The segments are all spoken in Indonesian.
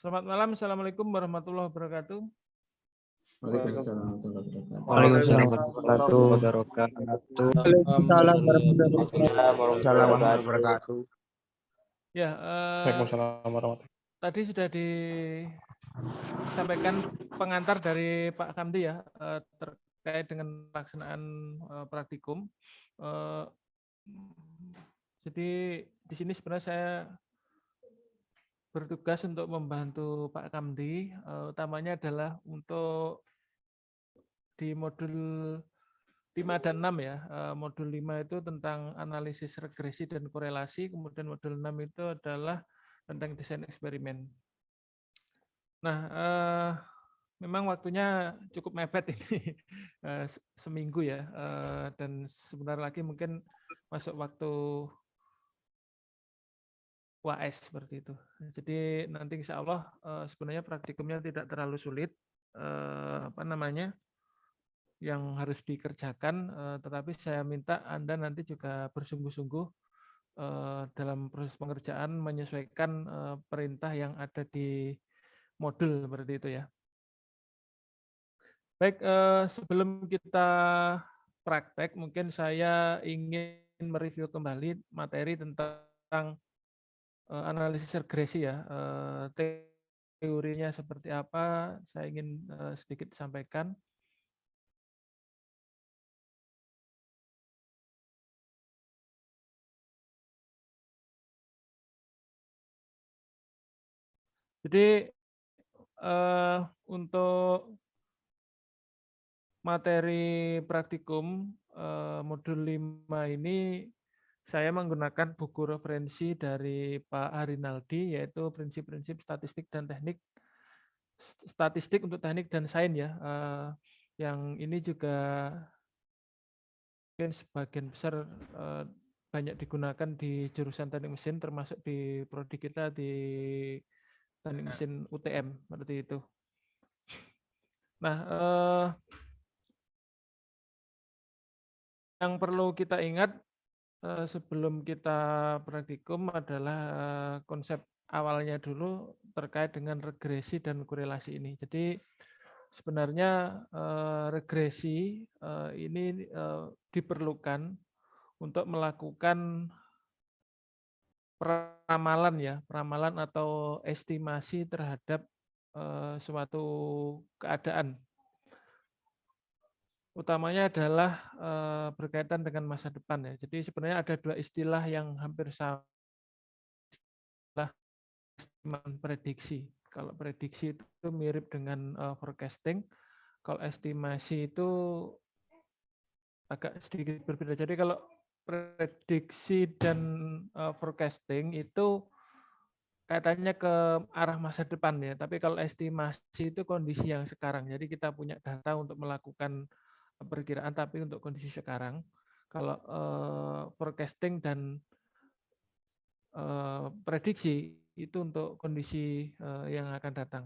Selamat malam. Assalamualaikum warahmatullahi wabarakatuh. Waalaikumsalam warahmatullahi wabarakatuh. Waalaikumsalam warahmatullahi wabarakatuh. Waalaikumsalam warahmatullahi wabarakatuh. Ya, Waalaikumsalam warahmatullahi tadi sudah disampaikan pengantar dari Pak Kamdi ya terkait dengan pelaksanaan praktikum. Jadi di sini sebenarnya saya bertugas untuk membantu Pak Kamdi, utamanya adalah untuk di modul 5 dan 6 ya. Modul 5 itu tentang analisis regresi dan korelasi, kemudian modul 6 itu adalah tentang desain eksperimen. Nah, memang waktunya cukup mepet ini, seminggu ya, dan sebentar lagi mungkin masuk waktu UAS seperti itu. Jadi nanti insya Allah sebenarnya praktikumnya tidak terlalu sulit, yang harus dikerjakan, tetapi saya minta Anda nanti juga bersungguh-sungguh dalam proses pengerjaan menyesuaikan perintah yang ada di modul seperti itu ya. Baik, sebelum kita praktek, mungkin saya ingin mereview kembali materi tentang analisis regresi ya. Teorinya seperti apa, saya ingin sedikit sampaikan. Jadi untuk materi praktikum modul 5 ini saya menggunakan buku referensi dari Pak Harinaldi, yaitu prinsip-prinsip statistik dan teknik statistik untuk teknik dan sains ya. Yang ini juga mungkin sebagian besar banyak digunakan di jurusan teknik mesin, termasuk di prodi kita di teknik mesin UTM seperti itu. Nah, yang perlu kita ingat sebelum kita praktikum adalah konsep awalnya dulu terkait dengan regresi dan korelasi ini. Jadi sebenarnya regresi ini diperlukan untuk melakukan peramalan ya, peramalan atau estimasi terhadap suatu keadaan. Utamanya adalah berkaitan dengan masa depan ya. Jadi sebenarnya ada dua istilah yang hampir sama, prediksi. Kalau prediksi itu mirip dengan forecasting, kalau estimasi itu agak sedikit berbeda. Jadi kalau prediksi dan forecasting itu kaitannya ke arah masa depan ya. Tapi kalau estimasi itu kondisi yang sekarang. Jadi kita punya data untuk melakukan perkiraan, tapi untuk kondisi sekarang. Kalau forecasting dan prediksi itu untuk kondisi yang akan datang.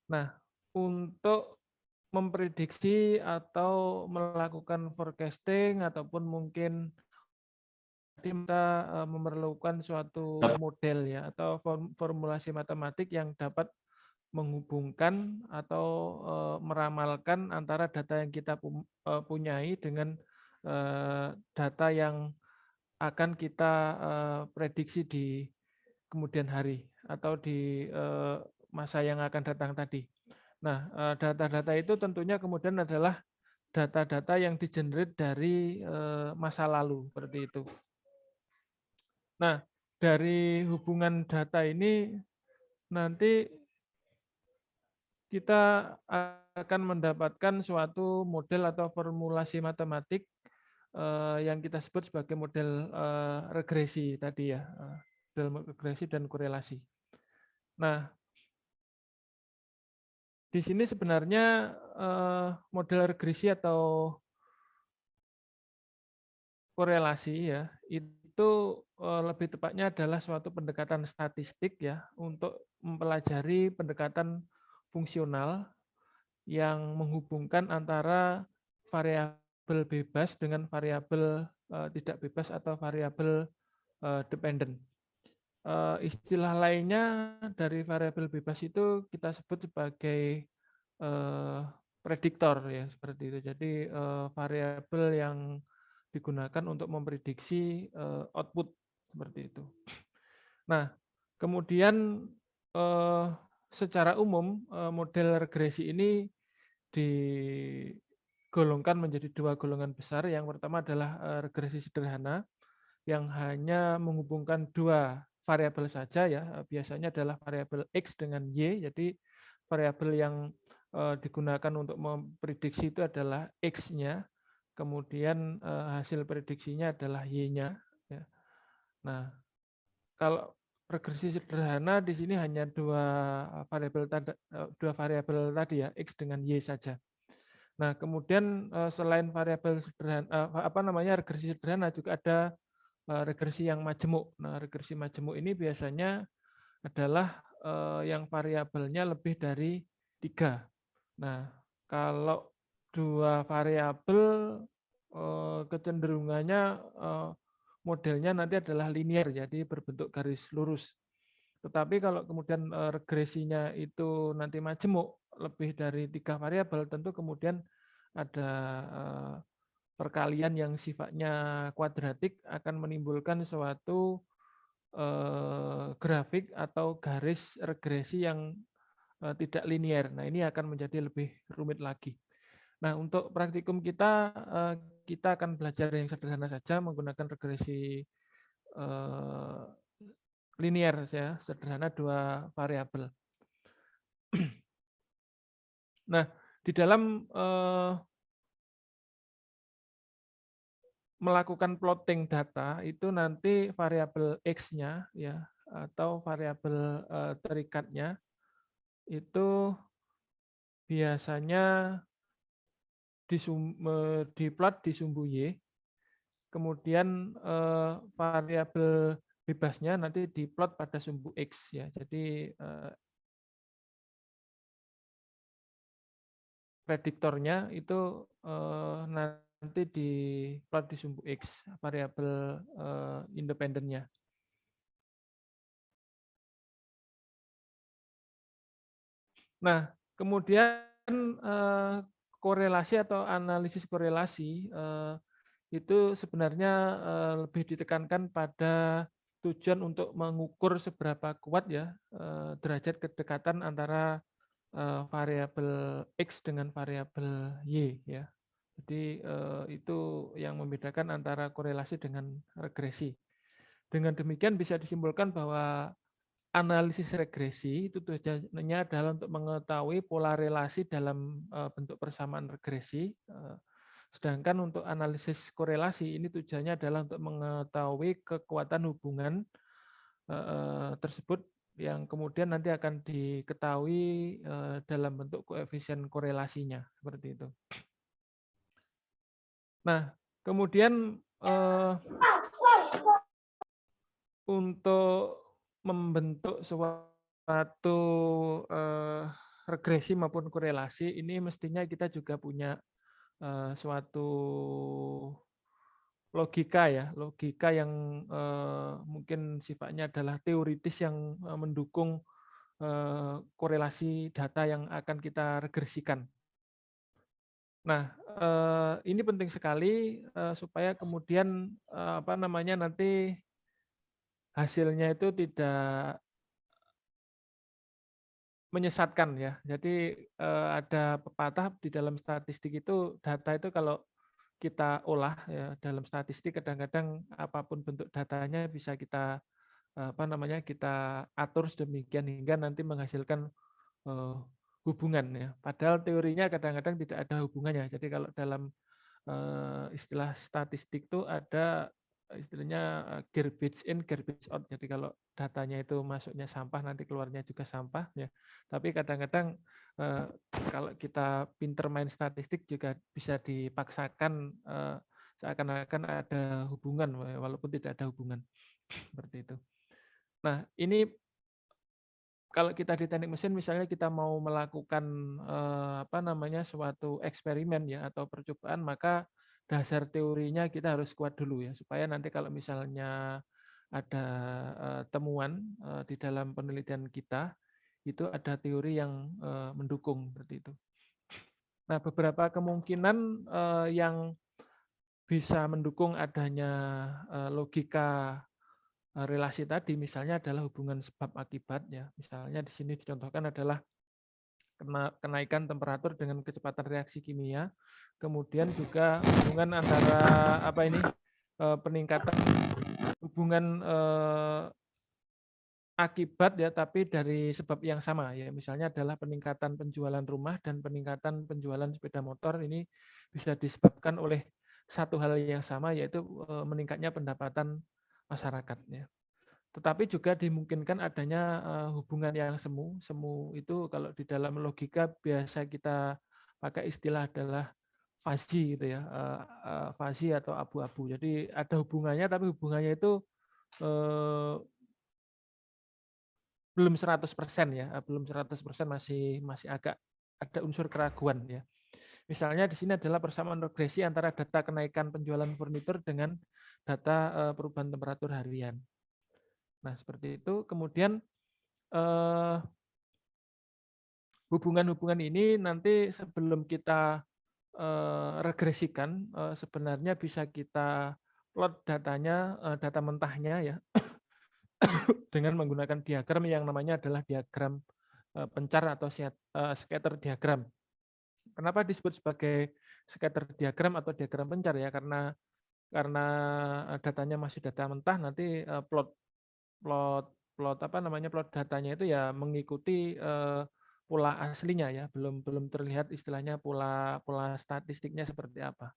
Nah, untuk memprediksi atau melakukan forecasting ataupun mungkin kita memerlukan suatu model ya atau formulasi matematik yang dapat menghubungkan atau meramalkan antara data yang kita punyai dengan data yang akan kita prediksi di kemudian hari atau di masa yang akan datang tadi. Nah, data-data itu tentunya kemudian adalah data-data yang digenerate dari masa lalu seperti itu. Nah, dari hubungan data ini nanti kita akan mendapatkan suatu model atau formulasi matematik yang kita sebut sebagai model regresi tadi ya, model regresi dan korelasi. Nah, di sini sebenarnya model regresi atau korelasi ya, itu lebih tepatnya adalah suatu pendekatan statistik ya untuk mempelajari pendekatan fungsional yang menghubungkan antara variabel bebas dengan variabel tidak bebas atau variabel dependent. Istilah lainnya dari variabel bebas itu kita sebut sebagai prediktor ya seperti itu. Jadi variabel yang digunakan untuk memprediksi output seperti itu. Nah, kemudian eh, secara umum model regresi ini digolongkan menjadi dua golongan besar. Yang pertama adalah regresi sederhana yang hanya menghubungkan dua variabel saja ya. Biasanya adalah variabel X dengan Y. Jadi variabel yang digunakan untuk memprediksi itu adalah X-nya, kemudian hasil prediksinya adalah Y-nya. Ya. Nah, kalau regresi sederhana di sini hanya dua variabel tadi ya, X dengan Y saja. Nah, kemudian selain variabel sederhana, apa namanya regresi sederhana juga ada regresi yang majemuk. Nah, regresi majemuk ini biasanya adalah yang variabelnya lebih dari 3. Nah, kalau dua variabel kecenderungannya modelnya nanti adalah linear, jadi berbentuk garis lurus. Tetapi kalau kemudian regresinya itu nanti majemuk, lebih dari 3 variabel, tentu kemudian ada perkalian yang sifatnya kuadratik akan menimbulkan suatu grafik atau garis regresi yang tidak linear. Nah, ini akan menjadi lebih rumit lagi. Nah, untuk praktikum kita, kita akan belajar yang sederhana saja menggunakan regresi linear ya, sederhana dua variabel. Nah, di dalam melakukan plotting data itu nanti variabel X-nya ya atau variabel terikatnya itu biasanya diplot di sumbu Y, kemudian variabel bebasnya nanti diplot pada sumbu X ya. Jadi prediktornya itu nanti diplot di sumbu X, variabel independennya. Nah, kemudian korelasi atau analisis korelasi itu sebenarnya lebih ditekankan pada tujuan untuk mengukur seberapa kuat ya derajat kedekatan antara variabel X dengan variabel Y ya. Jadi itu yang membedakan antara korelasi dengan regresi. Dengan demikian bisa disimpulkan bahwa analisis regresi itu tujuannya adalah untuk mengetahui pola relasi dalam bentuk persamaan regresi. Sedangkan untuk analisis korelasi ini tujuannya adalah untuk mengetahui kekuatan hubungan tersebut yang kemudian nanti akan diketahui dalam bentuk koefisien korelasinya seperti itu. Nah, kemudian untuk membentuk suatu regresi maupun korelasi ini mestinya kita juga punya suatu logika ya, logika yang mungkin sifatnya adalah teoritis yang mendukung korelasi data yang akan kita regresikan. Nah, ini penting sekali supaya kemudian apa namanya nanti hasilnya itu tidak menyesatkan ya. Jadi ada pepatah di dalam statistik itu data itu kalau kita olah ya dalam statistik kadang-kadang apapun bentuk datanya bisa kita apa namanya kita atur sedemikian hingga nanti menghasilkan hubungan ya. Padahal teorinya kadang-kadang tidak ada hubungannya. Jadi kalau dalam istilah statistik itu ada istilahnya garbage in, garbage out. Jadi kalau datanya itu masuknya sampah, nanti keluarnya juga sampah ya. Tapi kadang-kadang kalau kita pinter main statistik juga bisa dipaksakan seakan-akan ada hubungan walaupun tidak ada hubungan seperti itu. Nah, ini kalau kita di teknik mesin misalnya kita mau melakukan apa namanya suatu eksperimen ya atau percobaan maka dasar teorinya kita harus kuat dulu ya supaya nanti kalau misalnya temuan di dalam penelitian kita, itu ada teori yang mendukung seperti itu. Nah, beberapa kemungkinan yang bisa mendukung adanya logika relasi tadi, misalnya adalah hubungan sebab akibat ya. Misalnya di sini dicontohkan adalah kenaikan temperatur dengan kecepatan reaksi kimia, kemudian juga hubungan antara peningkatan hubungan akibat ya, tapi dari sebab yang sama ya. Misalnya adalah peningkatan penjualan rumah dan peningkatan penjualan sepeda motor, ini bisa disebabkan oleh satu hal yang sama, yaitu meningkatnya pendapatan masyarakat ya. Tetapi juga dimungkinkan adanya hubungan yang semu. Semu itu kalau di dalam logika biasa kita pakai istilah adalah fuzzy gitu ya, fuzzy atau abu-abu. Jadi ada hubungannya, tapi hubungannya itu belum 100% ya, belum 100%, masih agak ada unsur keraguan ya. Misalnya di sini adalah persamaan regresi antara data kenaikan penjualan furnitur dengan data perubahan temperatur harian. Nah, seperti itu. Kemudian hubungan-hubungan ini nanti sebelum kita regresikan, sebenarnya bisa kita plot datanya, data mentahnya ya, dengan menggunakan diagram yang namanya adalah diagram pencar atau scatter diagram. Kenapa disebut sebagai scatter diagram atau diagram pencar ya? Karena datanya masih data mentah, nanti plot datanya itu ya mengikuti pola aslinya ya, belum terlihat istilahnya pola statistiknya seperti apa.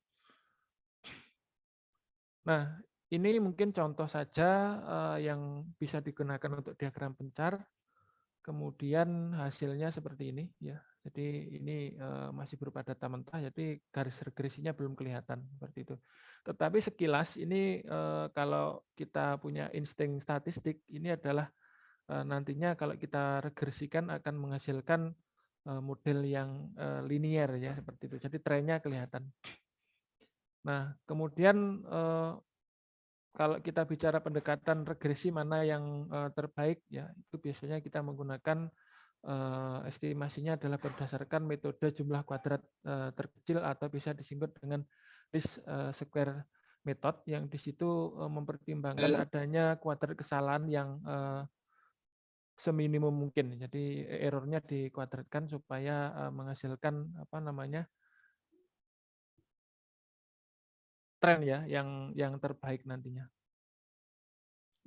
Nah, ini mungkin contoh saja yang bisa digunakan untuk diagram pencar. Kemudian hasilnya seperti ini ya. Jadi ini masih berupa data mentah, jadi garis regresinya belum kelihatan seperti itu. Tetapi sekilas ini kalau kita punya insting statistik, ini adalah nantinya kalau kita regresikan akan menghasilkan model yang linier ya seperti itu. Jadi trennya kelihatan. Nah, kemudian kalau kita bicara pendekatan regresi mana yang terbaik ya, itu biasanya kita menggunakan estimasinya adalah berdasarkan metode jumlah kuadrat terkecil atau bisa disingkat dengan least square method, yang di situ mempertimbangkan adanya kuadrat kesalahan yang seminimum mungkin. Jadi errornya dikuadratkan supaya menghasilkan tren ya yang terbaik nantinya.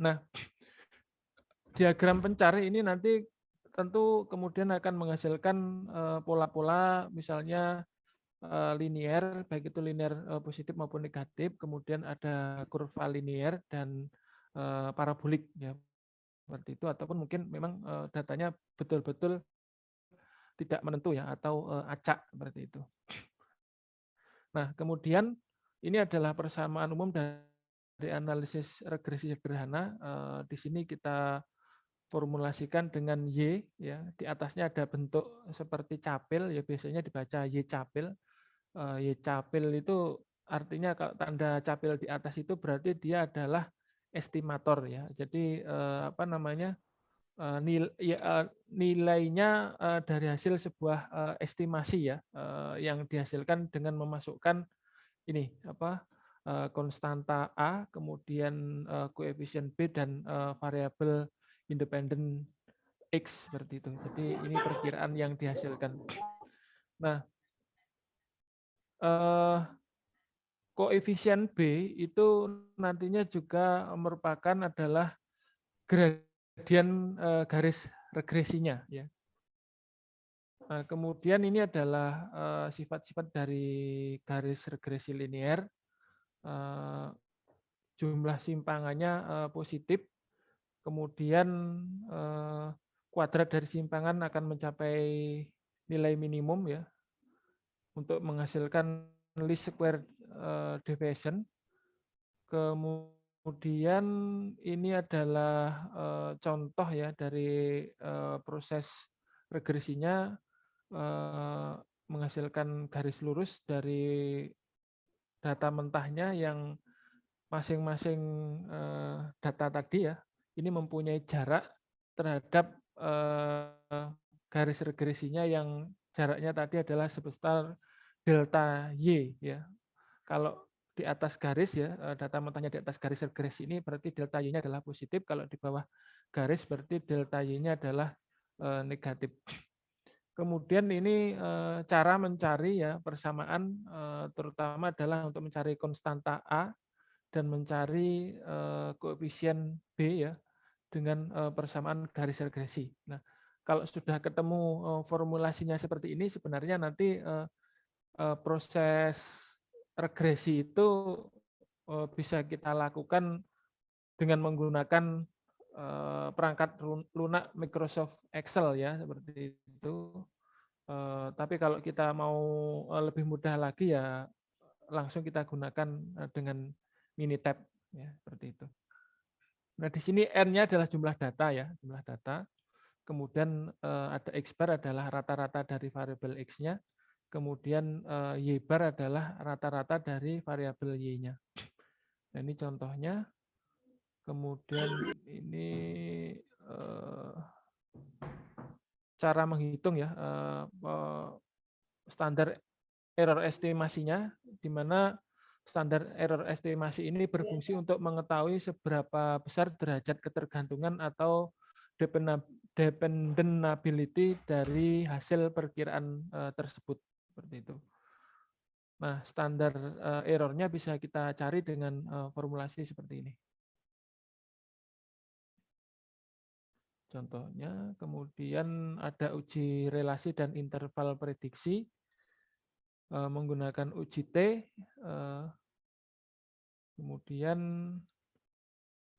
Nah, diagram pencar ini nanti tentu kemudian akan menghasilkan pola-pola misalnya linier, baik itu linier positif maupun negatif, kemudian ada kurva linier dan parabolik ya seperti itu, ataupun mungkin memang datanya betul-betul tidak menentu ya, atau acak seperti itu. Nah, kemudian ini adalah persamaan umum dari analisis regresi sederhana. Di sini kita formulasikan dengan Y ya. Di atasnya ada bentuk seperti capil ya, biasanya dibaca Y capil. Y capil itu artinya kalau tanda capil di atas itu berarti dia adalah estimator ya. Jadi nilainya dari hasil sebuah estimasi ya, yang dihasilkan dengan memasukkan ini konstanta A, kemudian koefisien B dan variabel independen X seperti itu. Jadi ini perkiraan yang dihasilkan. Nah, koefisien B itu nantinya juga merupakan adalah gradian garis regresinya ya. Nah, kemudian ini adalah sifat-sifat dari garis regresi linear. Jumlah simpangannya positif, kemudian kuadrat dari simpangan akan mencapai nilai minimum ya untuk menghasilkan least square deviation. Kemudian ini adalah contoh ya dari proses regresinya, menghasilkan garis lurus dari data mentahnya yang masing-masing data tadi ya, ini mempunyai jarak terhadap garis regresinya yang jaraknya tadi adalah sebesar delta Y ya. Kalau di atas garis ya, data mentahnya di atas garis regresi ini berarti delta Y-nya adalah positif, kalau di bawah garis berarti delta Y-nya adalah negatif. Kemudian ini cara mencari ya persamaan terutama adalah untuk mencari konstanta A dan mencari koefisien B ya dengan persamaan garis regresi. Nah, kalau sudah ketemu formulasinya seperti ini, sebenarnya nanti proses regresi itu bisa kita lakukan dengan menggunakan perangkat lunak Microsoft Excel ya, seperti itu. Tapi kalau kita mau lebih mudah lagi ya langsung kita gunakan dengan Minitab ya, seperti itu. Nah, di sini N-nya adalah jumlah data ya, jumlah data. Kemudian ada X bar adalah rata-rata dari variabel X-nya. Kemudian Y bar adalah rata-rata dari variabel Y-nya. Nah, ini contohnya. Kemudian ini cara menghitung ya standar error estimasinya, di mana standar error estimasi ini berfungsi untuk mengetahui seberapa besar derajat ketergantungan atau dependability dari hasil perkiraan tersebut, seperti itu. Nah, standar errornya bisa kita cari dengan formulasi seperti ini. Contohnya, kemudian ada uji relasi dan interval prediksi menggunakan uji T. Kemudian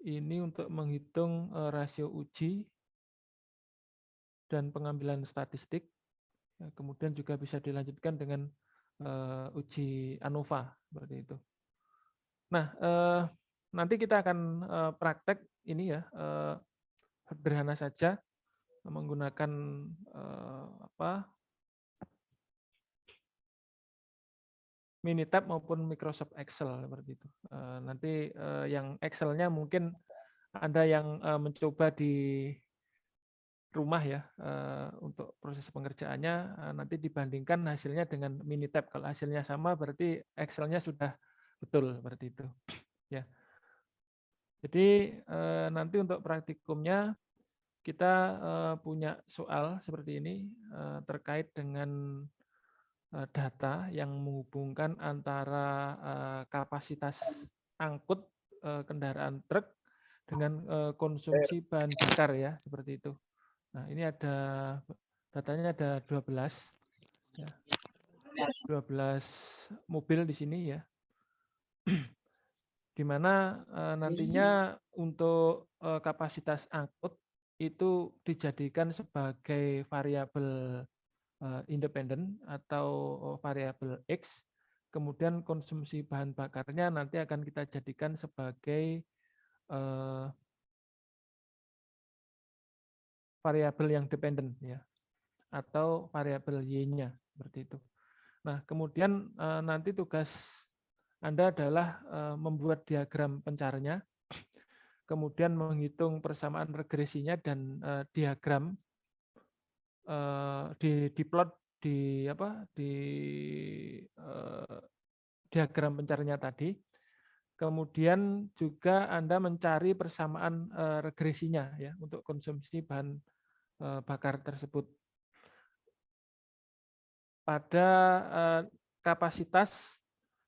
ini untuk menghitung rasio uji dan pengambilan statistik. Kemudian juga bisa dilanjutkan dengan uji ANOVA seperti itu. Nah, nanti kita akan praktek ini ya, sederhana saja menggunakan Minitab maupun Microsoft Excel seperti itu. Nanti yang Excel-nya mungkin ada yang mencoba di rumah ya untuk proses pengerjaannya, nanti dibandingkan hasilnya dengan Minitab. Kalau hasilnya sama berarti Excel-nya sudah betul seperti itu ya. Jadi nanti untuk praktikumnya kita punya soal seperti ini terkait dengan data yang menghubungkan antara kapasitas angkut kendaraan truk dengan konsumsi bahan bakar ya, seperti itu. Nah, ini ada datanya ada 12 ya. 12 mobil di sini ya. Di mana nantinya untuk kapasitas angkut itu dijadikan sebagai variabel independen atau variabel X. Kemudian konsumsi bahan bakarnya nanti akan kita jadikan sebagai variabel yang dependen ya, atau variabel Y-nya seperti itu. Nah, kemudian nanti tugas Anda adalah membuat diagram pencarnya, kemudian menghitung persamaan regresinya dan diagram diplot di diagram pencarnya tadi. Kemudian juga Anda mencari persamaan regresinya ya untuk konsumsi bahan bakar tersebut pada kapasitas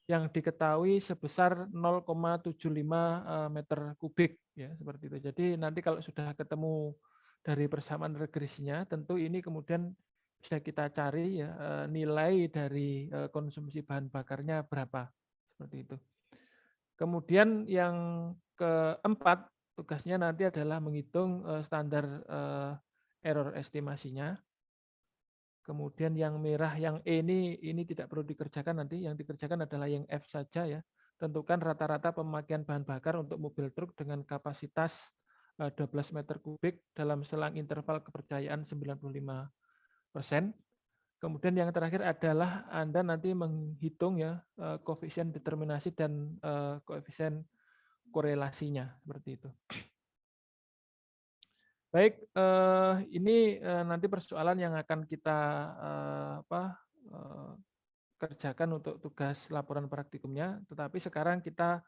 yang diketahui sebesar 0,75 meter kubik ya, seperti itu. Jadi nanti kalau sudah ketemu dari persamaan regresinya, tentu ini kemudian bisa kita cari ya nilai dari konsumsi bahan bakarnya berapa, seperti itu. Kemudian yang keempat tugasnya nanti adalah menghitung standar error estimasinya. Kemudian yang merah, yang E ini tidak perlu dikerjakan nanti, yang dikerjakan adalah yang F saja ya. Tentukan rata-rata pemakaian bahan bakar untuk mobil truk dengan kapasitas 12 meter kubik dalam selang interval kepercayaan 95%. Kemudian yang terakhir adalah Anda nanti menghitung ya koefisien determinasi dan koefisien korelasinya seperti itu. Baik, ini nanti persoalan yang akan kita kerjakan untuk tugas laporan praktikumnya. Tetapi sekarang kita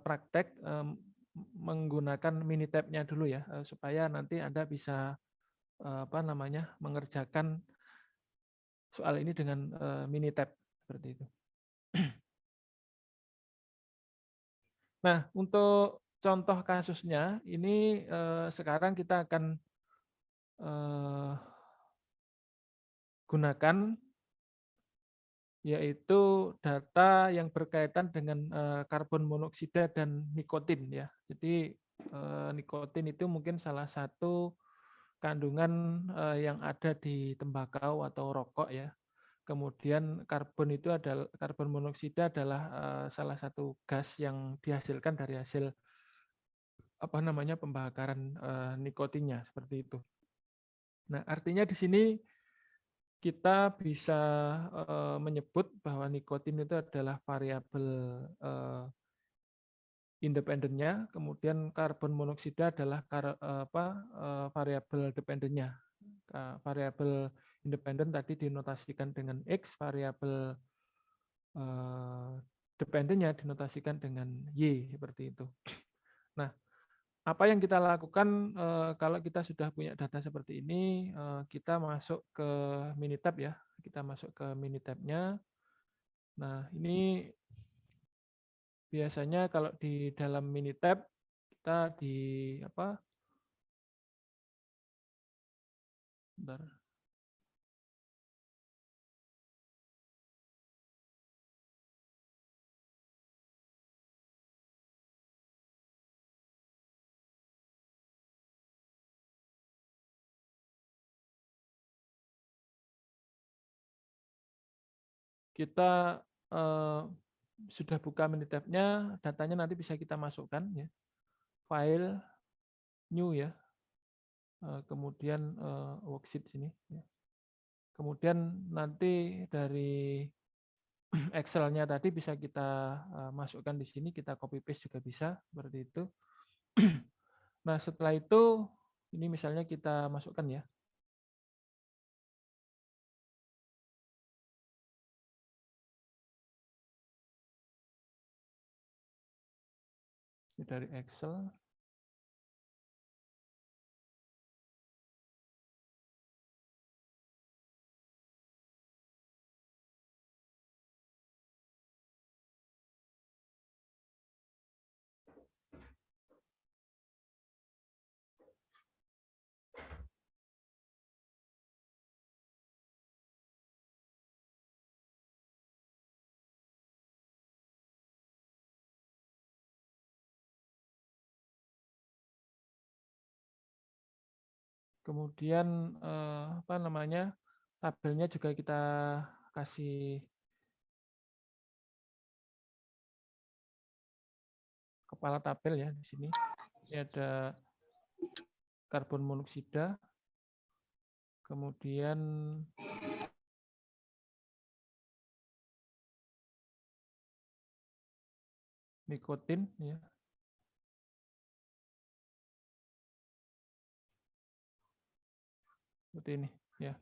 praktek menggunakan Minitab-nya dulu ya, supaya nanti Anda bisa mengerjakan soal ini dengan Minitab seperti itu. Nah, untuk contoh kasusnya ini sekarang kita akan gunakan yaitu data yang berkaitan dengan karbon monoksida dan nikotin ya. Jadi nikotin itu mungkin salah satu kandungan yang ada di tembakau atau rokok ya. Kemudian karbon monoksida adalah salah satu gas yang dihasilkan dari hasil pembakaran nikotinnya seperti itu. Nah, artinya di sini kita bisa menyebut bahwa nikotin itu adalah variabel independennya, kemudian karbon monoksida adalah variabel dependennya. Variabel independen tadi dinotasikan dengan X, variabel dependennya dinotasikan dengan Y seperti itu. Nah, apa yang kita lakukan kalau kita sudah punya data seperti ini, kita masuk ke Minitab ya. Kita masuk ke Minitab-nya. Nah, ini biasanya kalau di dalam Minitab kita bentar. Kita sudah buka Minitab-nya, datanya nanti bisa kita masukkan ya. File new ya. Kemudian worksheet sini ya. Kemudian nanti dari Excel-nya tadi bisa kita masukkan di sini, kita copy paste juga bisa seperti itu. Nah, setelah itu ini misalnya kita masukkan ya. Ini dari Excel. Kemudian tabelnya juga kita kasih kepala tabel ya di sini. Ini ada karbon monoksida, kemudian nikotin ya. Seperti ini ya.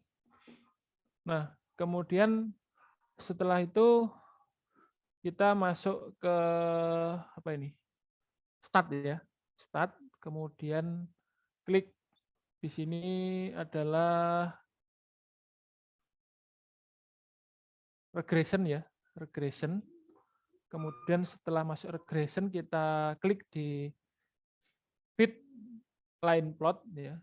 Nah, kemudian setelah itu kita masuk ke start ya. Start, kemudian klik di sini adalah regression ya, regression. Kemudian setelah masuk regression kita klik di fit line plot ya.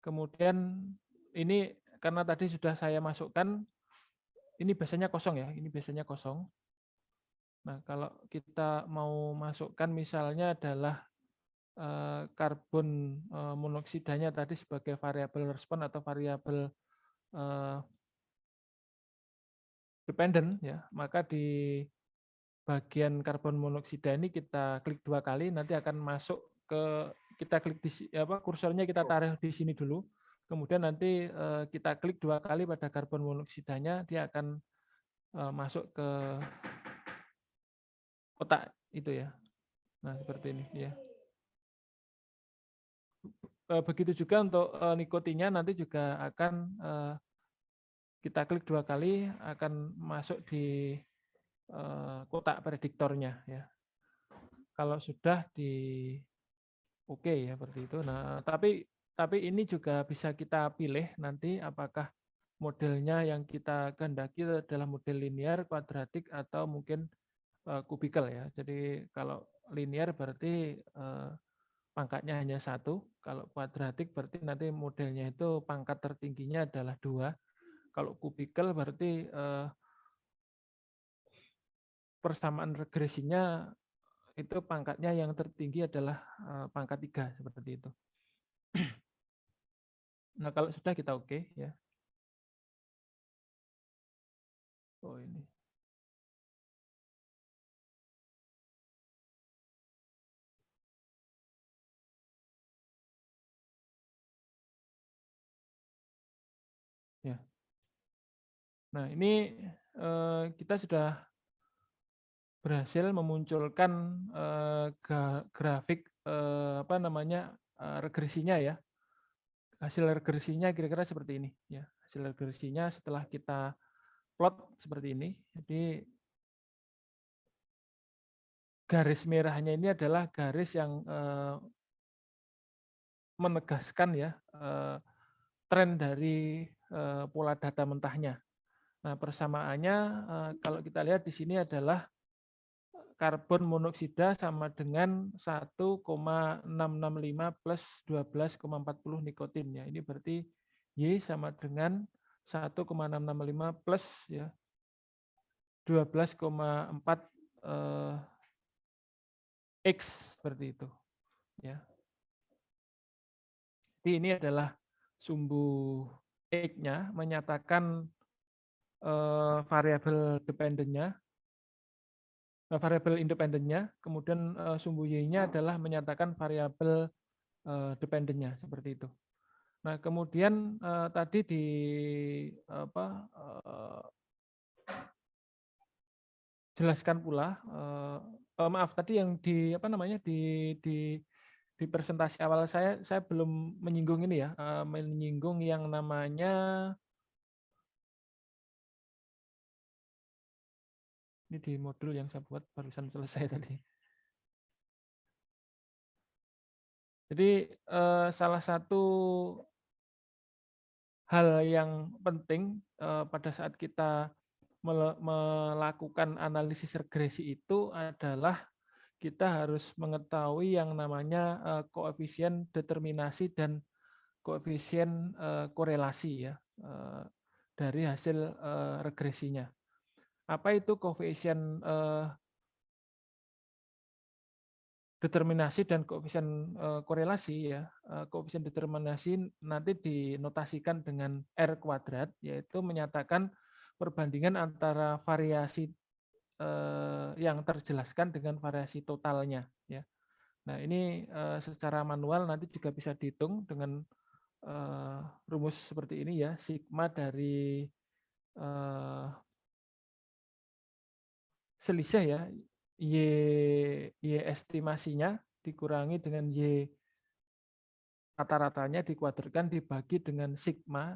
Kemudian ini karena tadi sudah saya masukkan, ini biasanya kosong ya, ini biasanya kosong. Nah, kalau kita mau masukkan misalnya adalah karbon monoksidanya tadi sebagai variabel respon atau variabel dependent ya, maka di bagian karbon monoksida ini kita klik 2 kali, nanti akan masuk ke kita klik di kursornya kita taruh di sini dulu. Kemudian nanti kita klik 2 kali pada karbon monoksidanya, dia akan masuk ke kotak itu ya. Nah, seperti ini ya. Begitu juga untuk nikotinnya nanti juga akan kita klik 2 kali akan masuk di kotak prediktornya ya. Kalau sudah di oke ya seperti itu. Nah, tapi ini juga bisa kita pilih nanti apakah modelnya yang kita kehendaki adalah model linear, kuadratik atau mungkin kubikel ya. Jadi kalau linear berarti pangkatnya hanya 1, kalau kuadratik berarti nanti modelnya itu pangkat tertingginya adalah 2. Kalau kubikel berarti persamaan regresinya itu pangkatnya yang tertinggi adalah pangkat 3 seperti itu. Nah, kalau sudah kita oke ya. Oh ini. Ya. Nah, ini kita sudah berhasil memunculkan grafik apa namanya regresinya ya. Hasil regresinya kira-kira seperti ini ya. Hasil regresinya setelah kita plot seperti ini. Jadi garis merahnya ini adalah garis yang menegaskan ya tren dari pola data mentahnya. Nah, persamaannya kalau kita lihat di sini adalah karbon monoksida sama dengan 1,665 plus 12,40 nikotin ya. Ini berarti Y sama dengan 1,665 plus ya 12,4 X seperti itu ya. Jadi ini adalah sumbu X-nya menyatakan variabel dependennya, variabel independennya, kemudian sumbu Y-nya adalah menyatakan variabel dependennya seperti itu. Nah, kemudian tadi di apa jelaskan pula maaf tadi yang di apa namanya di presentasi awal saya belum menyinggung ini ya, menyinggung yang namanya ini di modul yang saya buat barusan selesai tadi. Jadi salah satu hal yang penting pada saat kita melakukan analisis regresi itu adalah kita harus mengetahui yang namanya koefisien determinasi dan koefisien korelasi ya dari hasil regresinya. Apa itu koefisien determinasi dan koefisien korelasi ya. Koefisien determinasi nanti dinotasikan dengan R kuadrat, yaitu menyatakan perbandingan antara variasi yang terjelaskan dengan variasi totalnya ya. Nah, ini secara manual nanti juga bisa dihitung dengan rumus seperti ini ya, sigma dari selisih ya, Y estimasinya dikurangi dengan Y rata-ratanya dikuadratkan dibagi dengan sigma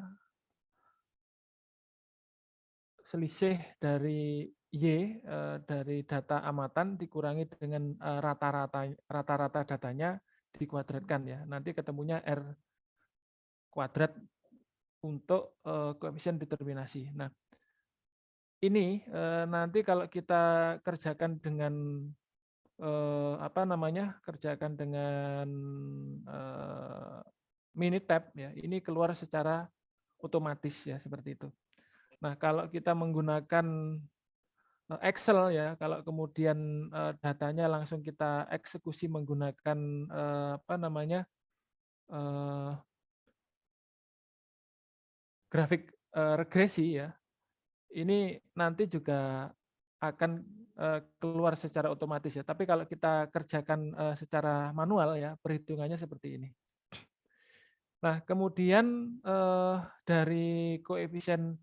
selisih dari Y dari data amatan dikurangi dengan rata-rata datanya dikuadratkan ya. Nanti ketemunya R kuadrat untuk koefisien determinasi. Nah, ini nanti kalau kita kerjakan dengan apa namanya kerjakan dengan Minitab ya, ini keluar secara otomatis ya seperti itu. Nah, kalau kita menggunakan Excel ya, kalau kemudian datanya langsung kita eksekusi menggunakan apa namanya grafik regresi ya, ini nanti juga akan keluar secara otomatis ya. Tapi kalau kita kerjakan secara manual ya, perhitungannya seperti ini. Nah, kemudian dari koefisien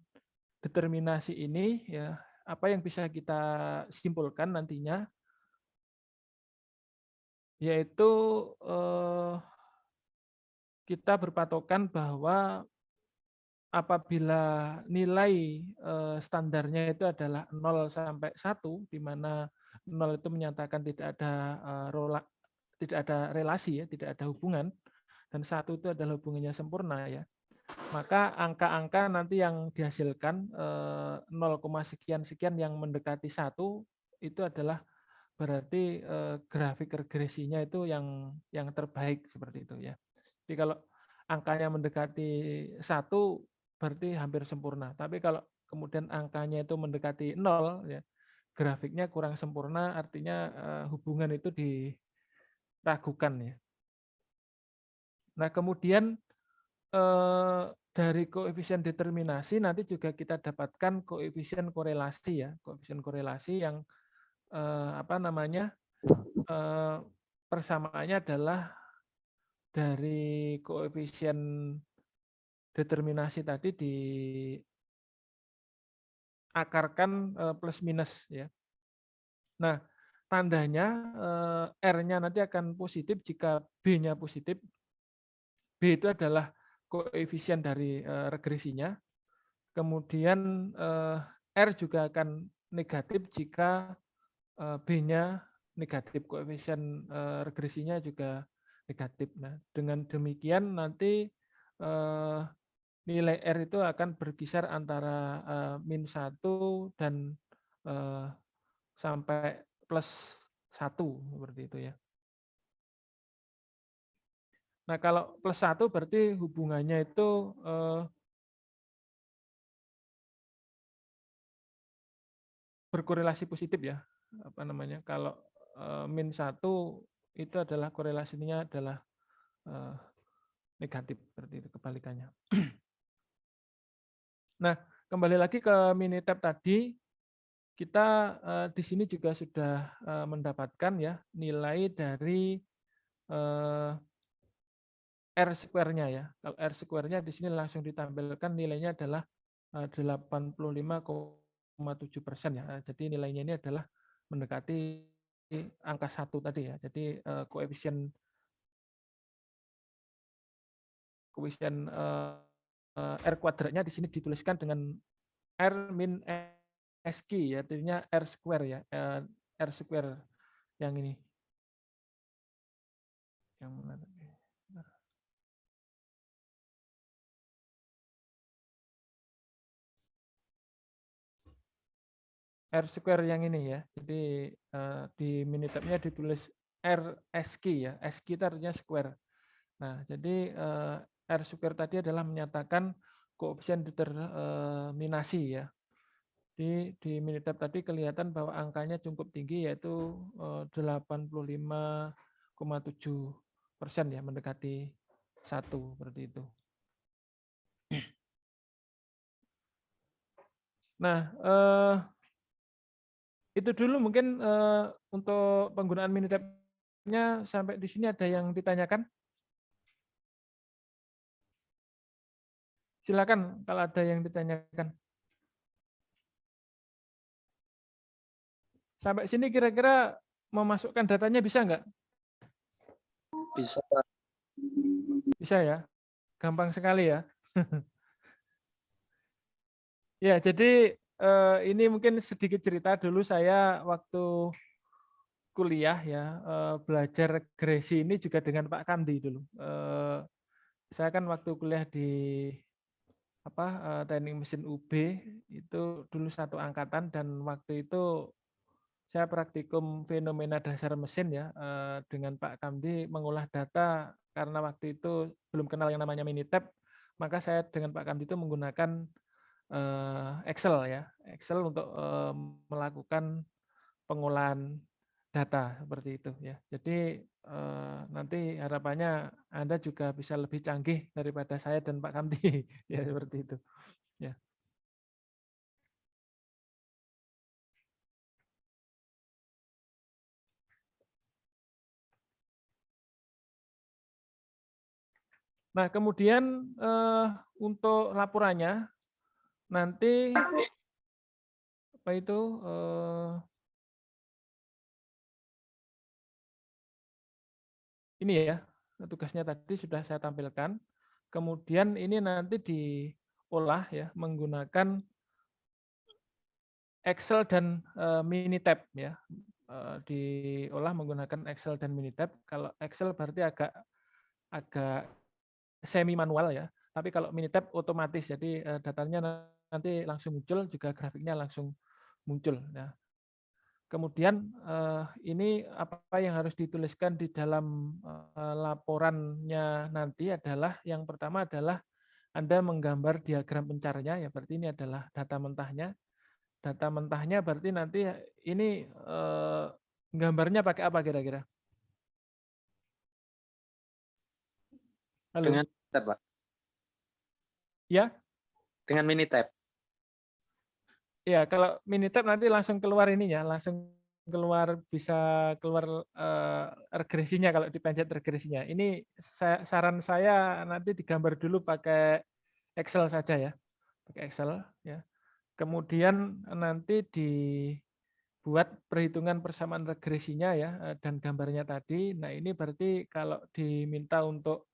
determinasi ini ya, apa yang bisa kita simpulkan nantinya yaitu kita berpatokan bahwa apabila nilai standarnya itu adalah 0 sampai 1, di mana 0 itu menyatakan tidak ada relasi ya, tidak ada hubungan, dan 1 itu adalah hubungannya sempurna ya. Maka angka-angka nanti yang dihasilkan 0, sekian-sekian yang mendekati 1 itu adalah berarti grafik regresinya itu yang terbaik seperti itu ya. Jadi kalau angkanya mendekati 1 berarti hampir sempurna. Tapi kalau kemudian angkanya itu mendekati 0 ya, grafiknya kurang sempurna, artinya hubungan itu diragukan ya. Nah, kemudian dari koefisien determinasi nanti juga kita dapatkan koefisien korelasi ya, koefisien korelasi yang persamaannya adalah dari koefisien determinasi tadi diakarkan plus minus ya. Nah, tandanya R-nya nanti akan positif jika B-nya positif. B itu adalah koefisien dari regresinya. Kemudian R juga akan negatif jika B-nya negatif, koefisien regresinya juga negatif. Nah, dengan demikian nanti nilai R itu akan berkisar antara -1 dan sampai +1 seperti itu ya. Nah, kalau +1 berarti hubungannya itu berkorelasi positif ya. Kalau -1 itu adalah korelasinya adalah negatif, seperti itu kebalikannya. Nah, kembali lagi ke Minitab tadi, kita di sini juga sudah mendapatkan ya nilai dari R square-nya ya. Kalau R square-nya di sini langsung ditampilkan nilainya adalah 85,7% ya. Jadi nilainya ini adalah mendekati angka 1 tadi ya. Jadi koefisien R kuadratnya di sini dituliskan dengan R min SQ ya, artinya R square ya. R square yang ini. Yang mana tadi? R square yang ini ya. Jadi di Minitabnya ditulis RSQ ya. SQ itu artinya square. Nah, jadi R square tadi adalah menyatakan koefisien determinasi ya. Di Minitab tadi kelihatan bahwa angkanya cukup tinggi yaitu 85,7% ya, mendekati 1 seperti itu. Nah, itu dulu mungkin untuk penggunaan Minitab-nya sampai di sini ada yang ditanyakan? Silakan kalau ada yang ditanyakan. Sampai sini kira-kira memasukkan datanya bisa nggak? Bisa. Bisa ya? Gampang sekali ya. Ya, jadi ini mungkin sedikit cerita dulu saya waktu kuliah ya, belajar regresi ini juga dengan Pak Kandi dulu. Saya kan waktu kuliah di teknik mesin UB itu dulu satu angkatan, dan waktu itu saya praktikum fenomena dasar mesin ya dengan Pak Kandi mengolah data, karena waktu itu belum kenal yang namanya Minitab, maka saya dengan Pak Kandi itu menggunakan Excel ya, Excel untuk melakukan pengolahan data seperti itu ya. Jadi nanti harapannya Anda juga bisa lebih canggih daripada saya dan Pak Kamti ya, seperti itu ya. Nah, kemudian untuk laporannya nanti apa itu ini ya, tugasnya tadi sudah saya tampilkan. Kemudian ini nanti diolah ya menggunakan Excel dan Minitab ya. Diolah menggunakan Excel dan Minitab. Kalau Excel berarti agak semi manual ya. Tapi kalau Minitab otomatis, jadi datanya nanti langsung muncul, juga grafiknya langsung muncul. Nah, kemudian ini apa yang harus dituliskan di dalam laporannya nanti adalah yang pertama adalah Anda menggambar diagram pencarinya ya, berarti ini adalah data mentahnya. Data mentahnya berarti nanti ini gambarnya pakai apa kira-kira? Halo. Dengan tab, Pak. Ya? Dengan Minitab. Ya, kalau Minitab nanti langsung keluar ininya, langsung keluar bisa keluar regresinya kalau dipencet regresinya. Ini saran saya nanti digambar dulu pakai Excel saja ya. Pakai Excel ya. Kemudian nanti dibuat perhitungan persamaan regresinya ya dan gambarnya tadi. Nah, ini berarti kalau diminta untuk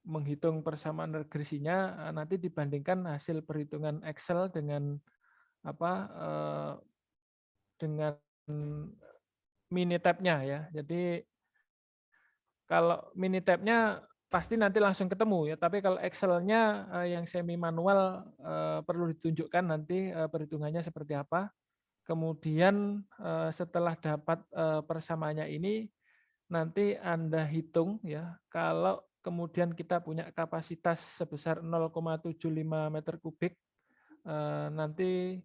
menghitung persamaan regresinya nanti dibandingkan hasil perhitungan Excel dengan dengan Minitab-nya ya. Jadi kalau Minitab-nya pasti nanti langsung ketemu ya. Tapi kalau Excel-nya yang semi manual perlu ditunjukkan nanti perhitungannya seperti apa. Kemudian setelah dapat persamaannya ini nanti Anda hitung ya. Kalau kemudian kita punya kapasitas sebesar 0,75 meter kubik, nanti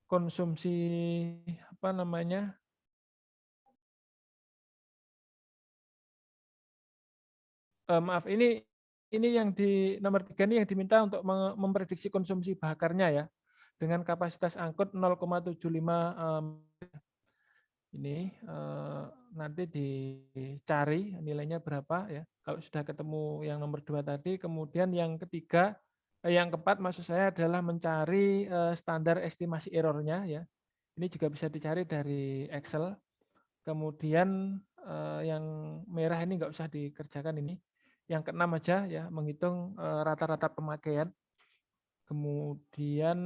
konsumsi maaf ini yang di nomor 3 ini yang diminta untuk memprediksi konsumsi bakarnya ya dengan kapasitas angkut 0,75 ini nanti dicari nilainya berapa ya. Kalau sudah ketemu yang nomor 2 tadi, kemudian yang ketiga yang keempat maksud saya adalah mencari standar estimasi errornya ya. Ini juga bisa dicari dari Excel. Kemudian yang merah ini nggak usah dikerjakan ini. Yang keenam aja ya, menghitung rata-rata pemakaian. Kemudian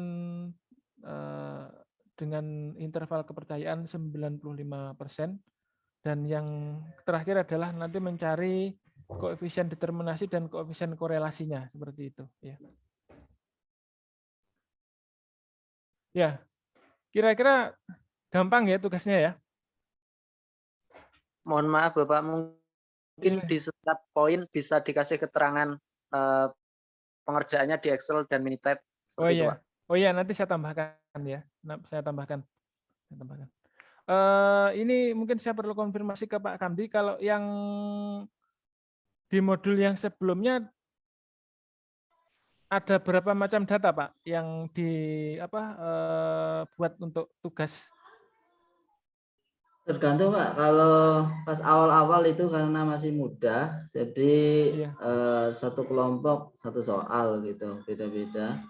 dengan interval kepercayaan 95%. Dan yang terakhir adalah nanti mencari koefisien determinasi dan koefisien korelasinya seperti itu ya. Ya, kira-kira gampang ya tugasnya ya. Mohon maaf Bapak, mungkin di setiap poin bisa dikasih keterangan pengerjaannya di Excel dan Minitab seperti itu, Pak. Oh iya, nanti saya tambahkan ya. Saya tambahkan. Ini mungkin saya perlu konfirmasi ke Pak Kamdi kalau yang di modul yang sebelumnya ada berapa macam data Pak yang buat untuk tugas? Tergantung Pak, kalau pas awal-awal itu karena masih muda, jadi satu kelompok satu soal gitu, beda-beda.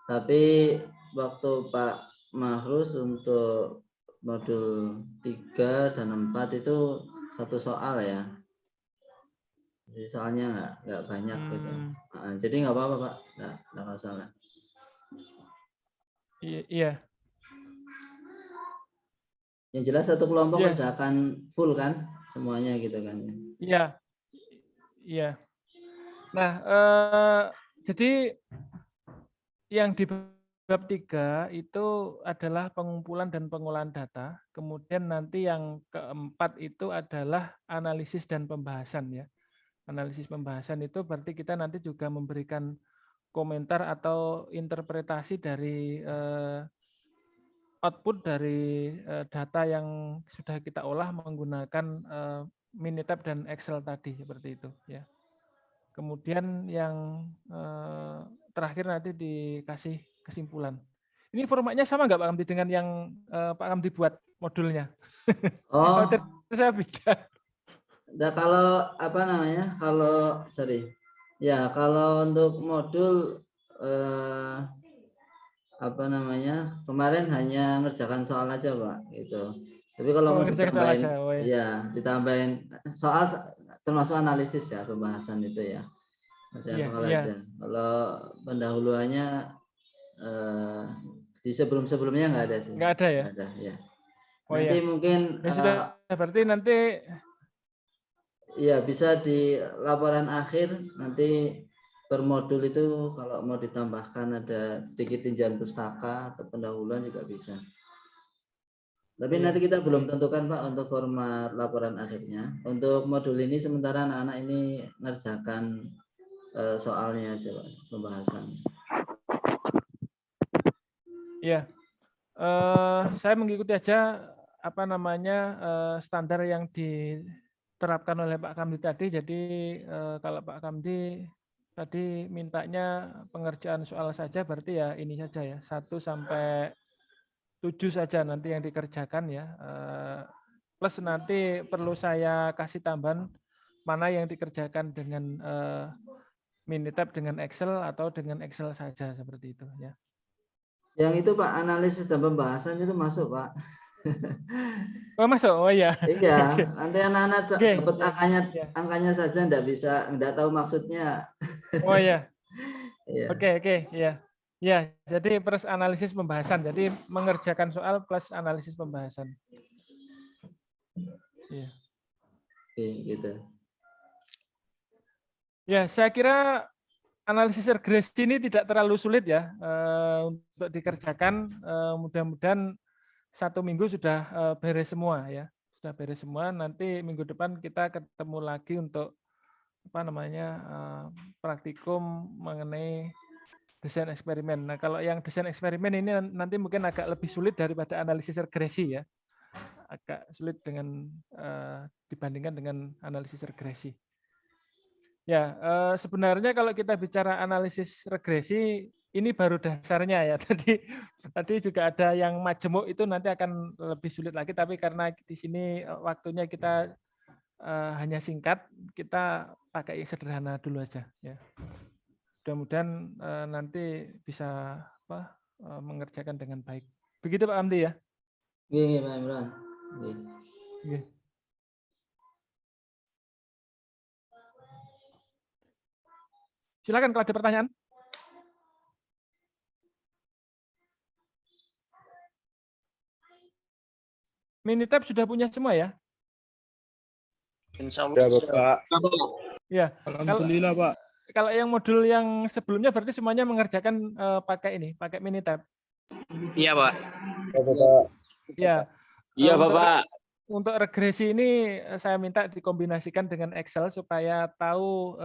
Tapi waktu Pak Mahrus untuk modul 3 dan 4 itu satu soal ya. Jadi soalnya nggak banyak gitu. Jadi nggak apa-apa Pak, nggak masalah. Iya. Yang jelas satu kelompok kerjakan full kan, semuanya gitu kan. Iya. Nah, jadi yang di bab 3 itu adalah pengumpulan dan pengolahan data. Kemudian nanti yang keempat itu adalah analisis dan pembahasan ya. Analisis pembahasan itu berarti kita nanti juga memberikan komentar atau interpretasi dari output dari data yang sudah kita olah menggunakan Minitab dan Excel tadi seperti itu ya. Kemudian yang terakhir nanti dikasih kesimpulan. Ini formatnya sama nggak Pak Kamdi dengan yang Pak Kamdi buat modulnya? Oh, saya beda. Nah, kalau kalau untuk modul kemarin hanya ngerjakan soal aja Pak gitu. Tapi kalau mau mengerjakan soal ditambahin, aja. Oh, ya. ya ditambahin soal termasuk analisis ya, pembahasan itu ya. Masih soal aja. Kalau pendahuluannya di sebelumnya nggak ada sih. Nggak ada ya? Nggak ada ya. Oh, Nanti ya. mungkin Ya sudah, berarti nanti ya bisa di laporan akhir nanti per modul itu kalau mau ditambahkan ada sedikit tinjauan pustaka atau pendahuluan juga bisa. Tapi nanti kita belum tentukan Pak untuk format laporan akhirnya. Untuk modul ini sementara anak-anak ini ngerjakan soalnya aja Pak, pembahasan. ya, saya mengikuti aja apa namanya standar yang diterapkan oleh Pak Kamdi tadi. Jadi kalau Pak Kamdi tadi mintanya pengerjaan soal saja, berarti ya ini saja ya, 1 sampai 7 saja nanti yang dikerjakan ya. Plus nanti perlu saya kasih tambahan mana yang dikerjakan dengan Minitab dengan Excel atau dengan Excel saja seperti itu ya. Yang itu Pak, analisis dan pembahasan itu masuk Pak. Oh masuk, oh iya. Iya, nanti anak-anak dapat ya. angkanya saja enggak tahu maksudnya. Oh iya. Iya. Oke, ya. Ya, jadi plus analisis pembahasan. Jadi mengerjakan soal plus analisis pembahasan. Ya. Oke, gitu. Ya, saya kira analisis regresi ini tidak terlalu sulit ya untuk dikerjakan. Mudah-mudahan 1 minggu sudah beres semua ya, sudah beres semua. Nanti minggu depan kita ketemu lagi untuk apa namanya praktikum mengenai desain eksperimen. Nah, kalau yang desain eksperimen ini nanti mungkin agak lebih sulit daripada analisis regresi ya, agak sulit dengan dibandingkan dengan analisis regresi. Ya, sebenarnya kalau kita bicara analisis regresi, ini baru dasarnya ya. Tadi juga ada yang majemuk itu nanti akan lebih sulit lagi, tapi karena di sini waktunya kita hanya singkat, kita pakai yang sederhana dulu aja. Ya. Mudah-mudahan nanti bisa mengerjakan dengan baik. Begitu Pak Amdi ya? Iya, Pak Imran. Iya. Silakan kalau ada pertanyaan. Minitab sudah punya semua ya? Insya Allah. Bapak. Ya. Alhamdulillah Pak. Kalau yang modul yang sebelumnya berarti semuanya mengerjakan pakai Minitab. Iya Pak. Ya Bapak. Ya. Iya Bapak. Untuk regresi ini saya minta dikombinasikan dengan Excel supaya tahu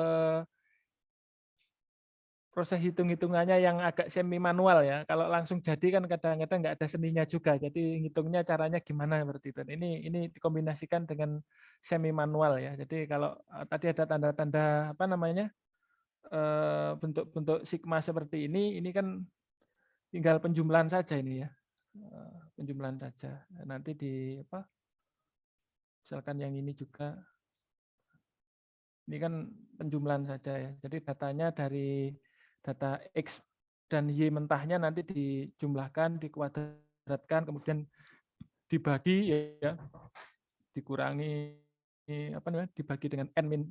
proses hitung-hitungannya yang agak semi manual ya. Kalau langsung jadi kan kadang-kadang nggak ada seninya juga. Jadi ngitungnya caranya gimana seperti itu. Ini dikombinasikan dengan semi manual ya. Jadi kalau tadi ada tanda-tanda apa namanya bentuk-bentuk sigma seperti ini kan tinggal penjumlahan saja ini ya. Penjumlahan saja. Nanti di apa? Misalkan yang ini juga. Ini kan penjumlahan saja ya. Jadi datanya dari data X dan Y mentahnya nanti dijumlahkan, dikuadratkan, kemudian dibagi ya, dikurangi apa namanya? Dibagi dengan n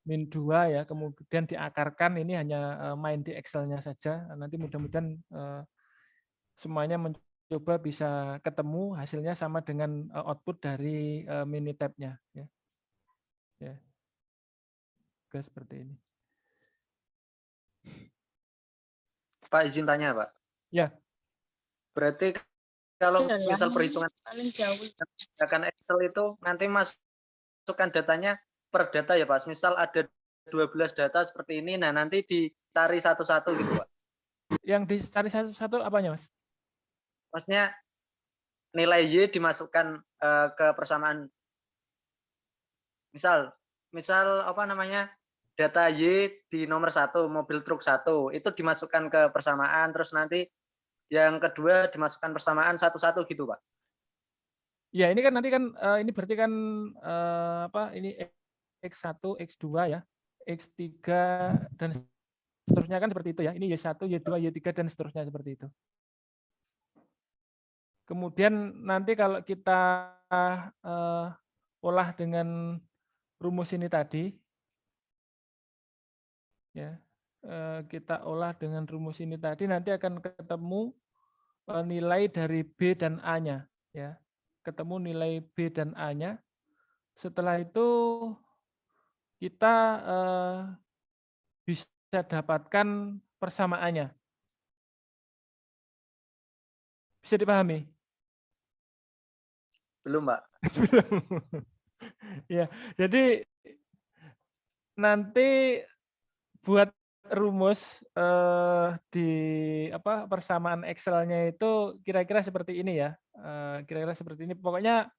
min 2 ya, kemudian diakarkan. Ini hanya main di Excel-nya saja. Nanti mudah-mudahan semuanya mencoba bisa ketemu hasilnya sama dengan output dari Minitab-nya ya. Ya. Oke, seperti ini. Pak izin tanya Pak. Ya. Berarti kalau misal perhitungan menggunakan Excel itu nanti masukkan datanya per data ya Pak. Misal ada 12 data seperti ini, nah nanti dicari satu-satu gitu Pak. Yang dicari satu-satu apanya Mas? Maksudnya nilai Y dimasukkan ke persamaan. Misal apa namanya? Data Y di nomor 1, mobil truk 1, itu dimasukkan ke persamaan, terus nanti yang kedua dimasukkan persamaan satu-satu gitu, Pak. Ya, ini kan nanti kan ini berarti kan apa ini X1, X2 ya, X3 dan seterusnya kan seperti itu ya. Ini Y1, Y2, Y3 dan seterusnya seperti itu. Kemudian nanti kalau kita olah dengan rumus ini tadi, ya, kita olah dengan rumus ini tadi, nanti akan ketemu nilai dari B dan A-nya, ya, ketemu nilai B dan A-nya. Setelah itu kita bisa dapatkan persamaannya. Bisa dipahami? Belum, Pak. Ya, jadi nanti buat rumus di persamaan Excel-nya itu kira-kira seperti ini ya. Kira-kira seperti ini. Pokoknya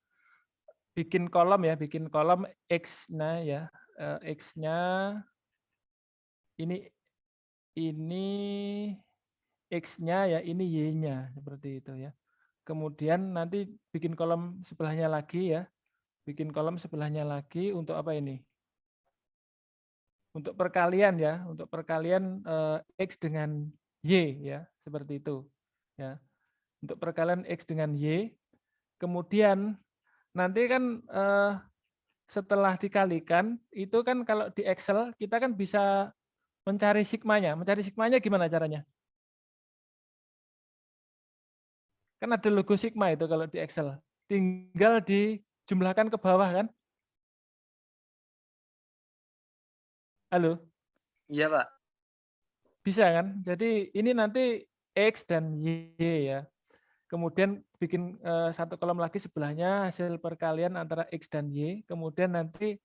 bikin kolom ya, bikin kolom X-nya ya. X-nya ini X-nya ya, ini Y-nya seperti itu ya. Kemudian nanti bikin kolom sebelahnya lagi ya. Bikin kolom sebelahnya lagi untuk apa ini? Untuk perkalian ya, untuk perkalian X dengan Y ya, seperti itu. Ya. Untuk perkalian X dengan Y. Kemudian nanti kan setelah dikalikan, itu kan kalau di Excel kita kan bisa mencari sigmanya. Mencari sigmanya gimana caranya? Kan ada logo sigma itu kalau di Excel. Tinggal dijumlahkan ke bawah kan? Halo? Iya, Pak. Bisa kan? Jadi ini nanti X dan Y ya. Kemudian bikin satu kolom lagi sebelahnya hasil perkalian antara X dan Y. Kemudian nanti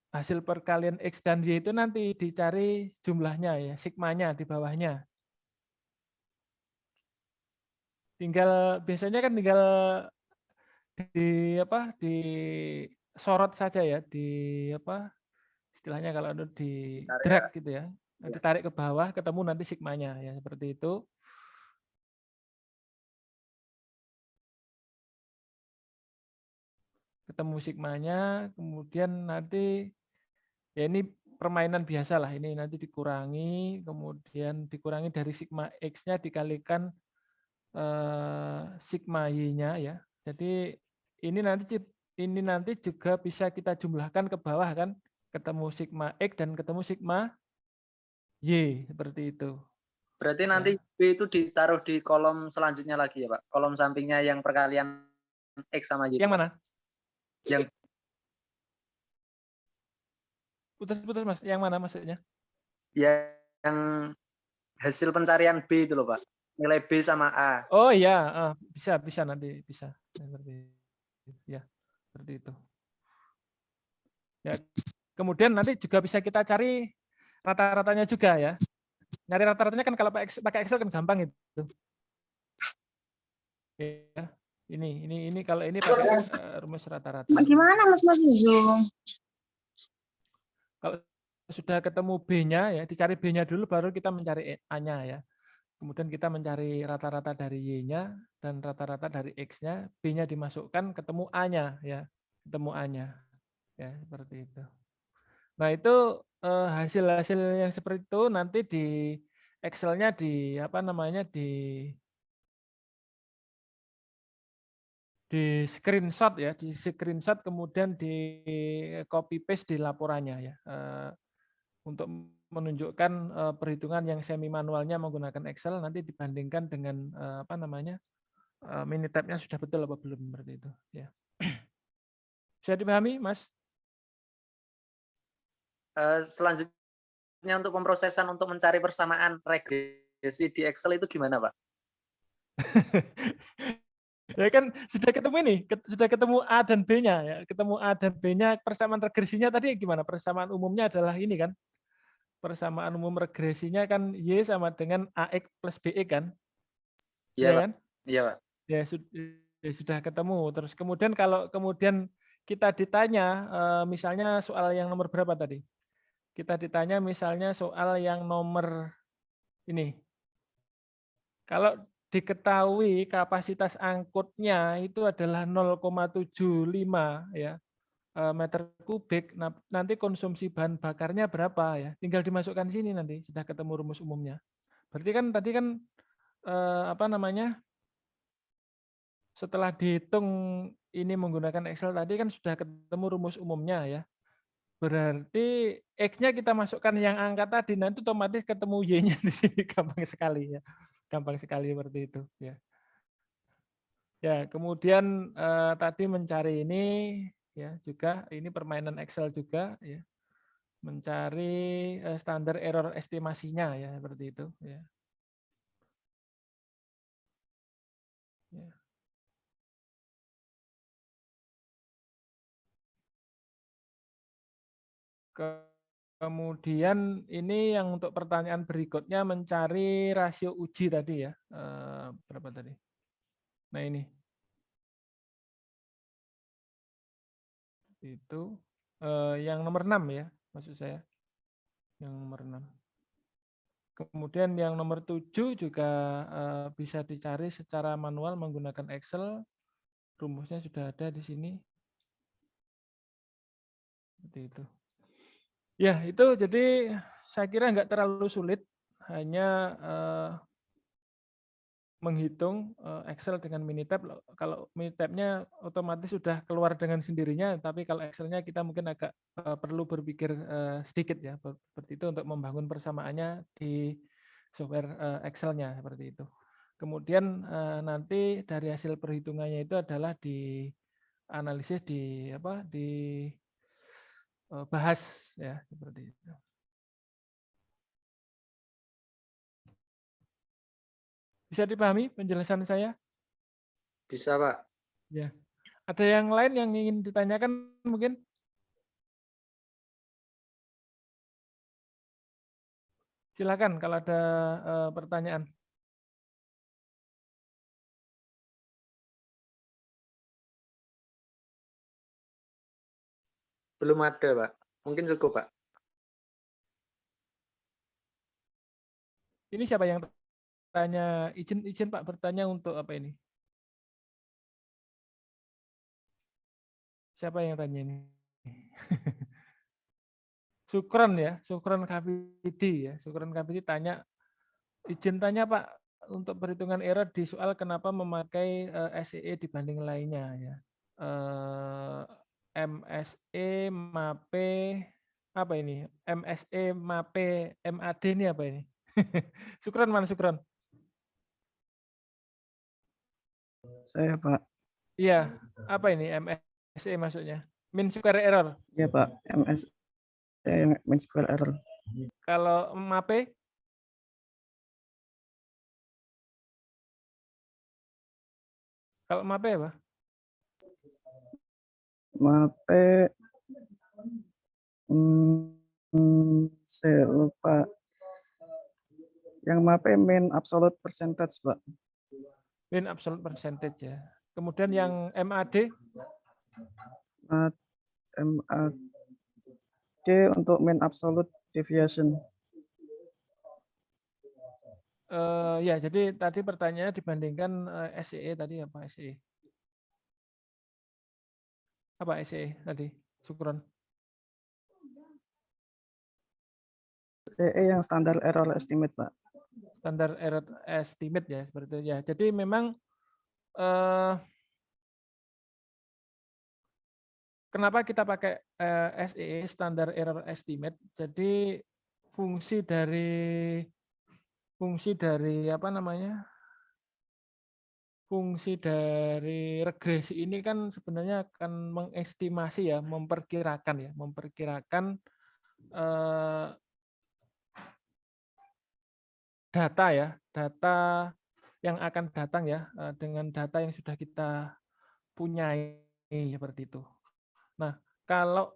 hasil perkalian X dan Y itu nanti dicari jumlahnya ya, sigmanya di bawahnya. Biasanya kan tinggal di sorot saja ya, istilahnya kalau di drag gitu ya. Ditarik ke bawah ketemu nanti sigmanya ya, seperti itu. Ketemu sigmanya, kemudian nanti ya ini permainan biasa lah, ini nanti dikurangi, kemudian dikurangi dari sigma X-nya dikalikan sigma Y-nya ya. Jadi ini nanti juga bisa kita jumlahkan ke bawah kan, ketemu sigma X dan ketemu sigma Y seperti itu. Berarti nanti B itu ditaruh di kolom selanjutnya lagi ya, Pak? Kolom sampingnya yang perkalian X sama Y. Yang mana? Yang putus-putus Mas, yang mana maksudnya? Yang hasil pencarian B itu loh, Pak. Nilai B sama A. Oh iya, bisa nanti bisa. Ya, seperti itu. Ya, kemudian nanti juga bisa kita cari rata-ratanya juga ya. Nyari rata-ratanya kan kalau pakai Excel kan gampang itu. Ya, ini kalau ini pakai rumus rata-rata. Gimana Mas Zoom? Kalau sudah ketemu B-nya ya, dicari B-nya dulu baru kita mencari A-nya ya. Kemudian kita mencari rata-rata dari Y-nya dan rata-rata dari X-nya, B-nya dimasukkan, ketemu A-nya ya, ketemu A-nya. Ya, seperti itu. Nah, itu hasil-hasil yang seperti itu nanti di Excel-nya di screenshot ya, di screenshot kemudian di copy paste di laporannya ya. Untuk menunjukkan perhitungan yang semi manualnya menggunakan Excel nanti dibandingkan dengan Minitab-nya sudah betul apa belum seperti itu ya. Bisa dipahami, Mas? Selanjutnya untuk pemrosesan untuk mencari persamaan regresi di Excel itu gimana, Pak? Ya kan sudah ketemu ini, sudah ketemu A dan B-nya ya, ketemu A dan B-nya, persamaan regresinya tadi gimana? Persamaan umumnya adalah ini kan. Persamaan umum regresinya kan Y sama dengan AX plus BX kan? Iya, Pak. Kan? Iya, Pak. Ya sudah ketemu. Terus kemudian kalau kemudian kita ditanya misalnya soal yang nomor berapa tadi? Kita ditanya misalnya soal yang nomor ini. Kalau diketahui kapasitas angkutnya itu adalah 0,75 ya meter kubik, nah, nanti konsumsi bahan bakarnya berapa ya? Tinggal dimasukkan sini nanti sudah ketemu rumus umumnya. Berarti kan tadi kan setelah dihitung ini menggunakan Excel tadi kan sudah ketemu rumus umumnya ya. Berarti X-nya kita masukkan yang angka tadi, nanti otomatis ketemu Y-nya di sini, gampang sekali ya. Gampang sekali seperti itu ya. Ya, kemudian tadi mencari ini ya juga, ini permainan Excel juga ya. Mencari standar error estimasinya ya, seperti itu ya. Ya. Kemudian ini yang untuk pertanyaan berikutnya mencari rasio uji tadi ya. Berapa tadi? Nah ini. Itu yang nomor 6 ya, maksud saya. Yang nomor 6. Kemudian yang nomor 7 juga bisa dicari secara manual menggunakan Excel. Rumusnya sudah ada di sini. Seperti itu. Ya, itu jadi saya kira nggak terlalu sulit, hanya menghitung Excel dengan Minitab. Kalau Minitabnya otomatis sudah keluar dengan sendirinya, tapi kalau Excelnya kita mungkin agak perlu berpikir sedikit ya, seperti itu untuk membangun persamaannya di software Excelnya seperti itu. Kemudian nanti dari hasil perhitungannya itu adalah di analisis bahas ya seperti itu. Bisa dipahami penjelasan saya? Bisa, Pak. Ya. Ada yang lain yang ingin ditanyakan mungkin? Silakan kalau ada pertanyaan. Belum ada, Pak. Mungkin cukup, Pak. Ini siapa yang tanya? Izin Pak bertanya untuk apa ini? Siapa yang tanya ini? Sukron ya, Sukron Kapiti ya. Sukron Kapiti tanya, izin tanya Pak, untuk perhitungan error di soal kenapa memakai SEE dibanding lainnya ya. MSE, MAPE, apa ini? MSE, MAPE, MAD ini apa ini? Sukron mana Sukron? Saya Pak. Iya, apa ini MSE maksudnya? Mean square error. Iya Pak, MS mean square error. Kalau MAPE? Kalau MAPE apa? MAPE, saya lupa. Yang MAPE mean absolute percentage, Pak. Mean absolute percentage ya. Kemudian yang MAD? MAD untuk mean absolute deviation. Ya, jadi tadi pertanyaannya dibandingkan SEE tadi apa SEE? Apa SEE tadi? Sukron. SEE yang standar error estimate, Pak. Standar error estimate ya, seperti itu ya. Jadi memang kenapa kita pakai SEE standar error estimate? Jadi fungsi dari apa namanya? Fungsi dari regresi ini kan sebenarnya akan mengestimasi ya, memperkirakan data ya, data yang akan datang ya, dengan data yang sudah kita punyai seperti itu. Nah, kalau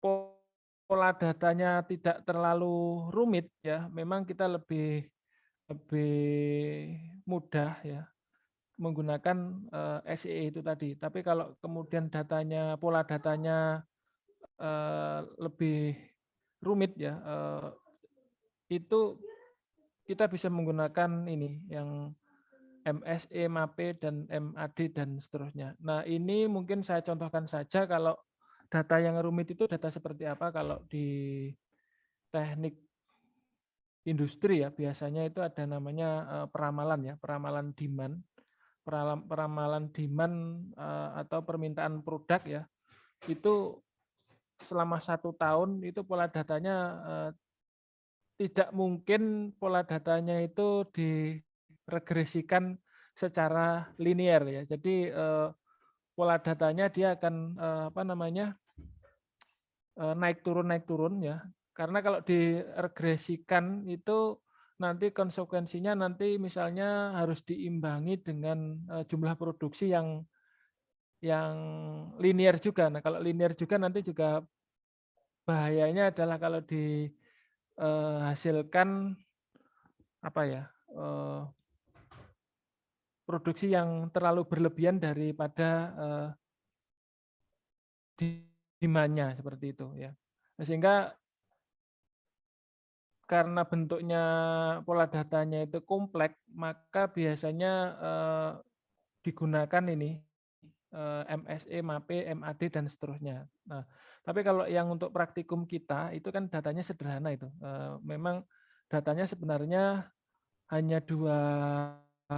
pola datanya tidak terlalu rumit ya, memang kita lebih mudah ya menggunakan SEE itu tadi. Tapi kalau kemudian pola datanya lebih rumit ya, itu kita bisa menggunakan ini yang MSE, MAPE, dan MAD, dan seterusnya. Nah, ini mungkin saya contohkan saja kalau data yang rumit itu data seperti apa. Kalau di teknik industri ya, biasanya itu ada namanya peramalan ya, peramalan demand. peramalan demand atau permintaan produk ya, itu selama 1 tahun itu pola datanya tidak mungkin pola datanya itu diregresikan secara linear ya. Jadi pola datanya dia akan naik turun ya. Karena kalau diregresikan itu nanti konsekuensinya nanti misalnya harus diimbangi dengan jumlah produksi yang linear juga. Nah, kalau linear juga nanti juga bahayanya adalah kalau dihasilkan produksi yang terlalu berlebihan daripada demand-nya seperti itu ya. Nah, sehingga karena bentuknya pola datanya itu kompleks, maka biasanya digunakan ini MSE, MAPE, MAD dan seterusnya. Nah, tapi kalau yang untuk praktikum kita itu kan datanya sederhana itu. Memang datanya sebenarnya hanya 2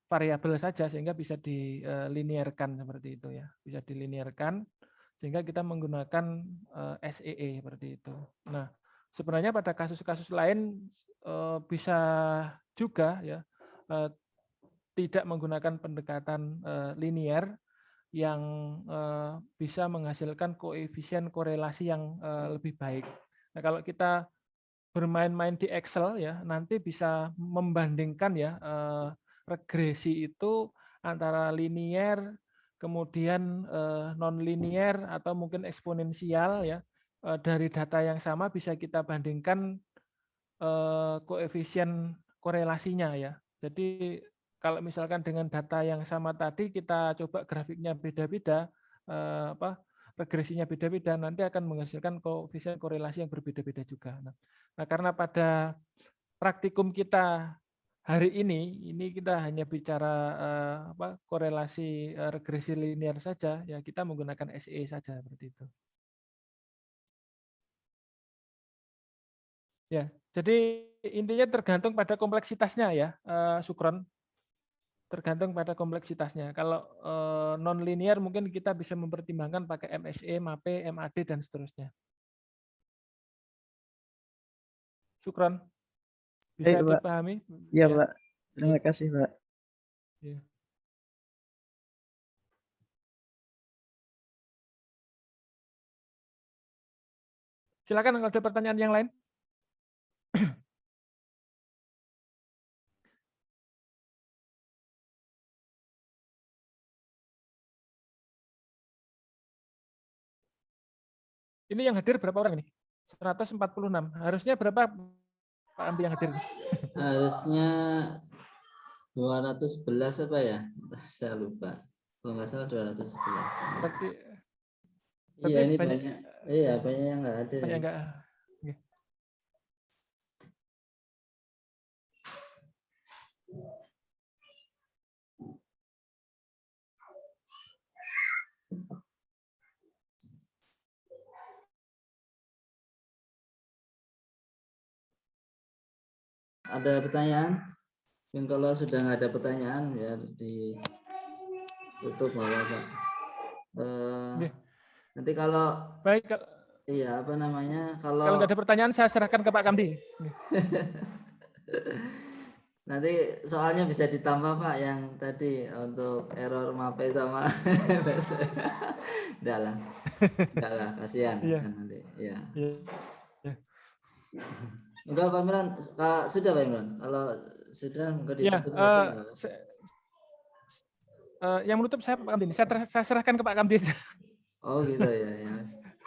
variabel saja sehingga bisa dilinearkan seperti itu ya. Bisa dilinearkan sehingga kita menggunakan SEE seperti itu. Nah, sebenarnya pada kasus-kasus lain bisa juga ya tidak menggunakan pendekatan linear yang bisa menghasilkan koefisien korelasi yang lebih baik. Nah, kalau kita bermain-main di Excel ya, nanti bisa membandingkan ya regresi itu antara linear, kemudian non-linear atau mungkin eksponensial ya. Dari data yang sama bisa kita bandingkan koefisien korelasinya ya. Jadi kalau misalkan dengan data yang sama tadi kita coba grafiknya beda-beda, regresinya beda-beda, nanti akan menghasilkan koefisien korelasi yang berbeda-beda juga. Nah, karena pada praktikum kita hari ini kita hanya bicara korelasi regresi linear saja, ya kita menggunakan SE saja seperti itu. Ya, jadi intinya tergantung pada kompleksitasnya ya, Sukron. Tergantung pada kompleksitasnya. Kalau non-linear mungkin kita bisa mempertimbangkan pakai MSE, MAPE, MAD, dan seterusnya. Sukron. Bisa dipahami? Iya, Pak. Terima kasih, Pak. Ya. Silakan kalau ada pertanyaan yang lain. Ini yang hadir berapa orang ini? 146. Harusnya berapa Pak Amdi yang hadir? Harusnya 211 apa ya? Saya lupa. Kalau nggak salah 211. Berarti Iya, ini banyak. Iya, banyak yang nggak hadir. Banyak nggak? Ada pertanyaan? Mungkin kalau sudah nggak ada pertanyaan ya ditutup Pak. Nanti kalau baik, iya apa namanya kalau nggak ada pertanyaan saya serahkan ke Pak Kamdi. Nanti soalnya bisa ditambah Pak yang tadi untuk error MAPE sama enggak lah kasihan nanti ya. Enggak Pak Imran, sudah Pak Imran. Kalau sudah enggak ditutup yang menutup saya Pak Kamdi. Saya serahkan ke Pak Kamdi. Oh gitu ya.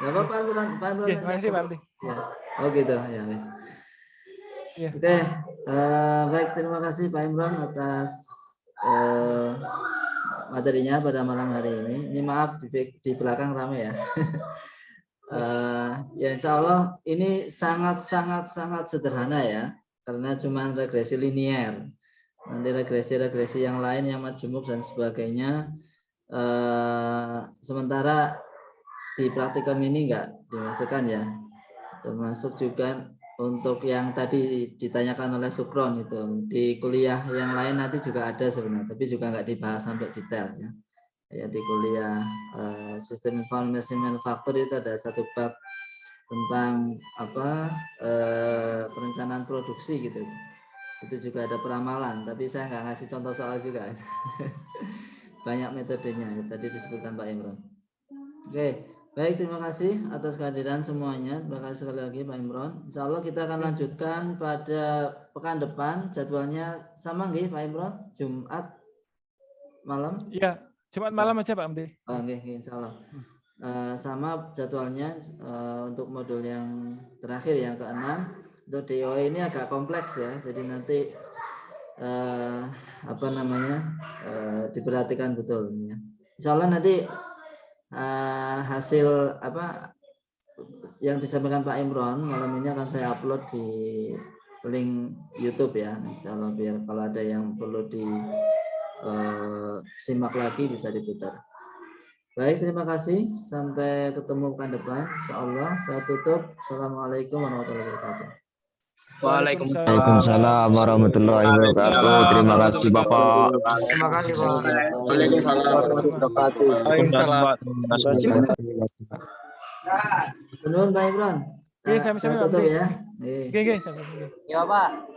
Enggak apa-apa Pak Imran. Terima kasih Pak Kamdi. Ya. Oh gitu ya, wes. Oke, baik terima kasih Pak Imran atas materinya pada malam hari ini. Ini maaf di belakang ramai ya. Ya insya Allah ini sangat sederhana ya, karena cuma regresi linear. Nanti regresi yang lain yang majemuk dan sebagainya. Sementara di praktikum ini enggak dimasukkan ya, termasuk juga untuk yang tadi ditanyakan oleh Sukron itu di kuliah yang lain nanti juga ada sebenarnya, tapi juga nggak dibahas sampai detail ya. Ya di kuliah sistem informasi manufaktur itu ada satu bab tentang perencanaan produksi gitu. Itu juga ada peramalan, tapi saya nggak ngasih contoh soal juga. Banyak metodenya tadi disebutkan Pak Imron. Oke. Baik, terima kasih atas kehadiran semuanya. Terima kasih sekali lagi Pak Imron. Insya Allah kita akan lanjutkan pada pekan depan. Jadwalnya sama nggih Pak Imron? Jumat malam? Iya, Jumat malam aja Pak Amdi. Oke, insya Allah. Sama jadwalnya untuk modul yang terakhir yang ke-6. Untuk DOE ini agak kompleks ya. Jadi nanti diperhatikan betul ya. Insya Allah nanti hasil yang disampaikan Pak Imron malam ini akan saya upload di link YouTube ya, insya Allah, biar kalau ada yang perlu disimak lagi bisa diputar. Baik, terima kasih, sampai ketemu pekan depan insya Allah. Saya tutup. Assalamualaikum warahmatullahi wabarakatuh. Waalaikumsalam warahmatullahi wabarakatuh. Terima kasih Bapak. Terima kasih Pak. Waalaikumsalam warahmatullahi wabarakatuh. Menurut Pak Imron, Oke, sama-sama, saya tutup Amdi. ya. Oke, sama-sama. Ya Pak.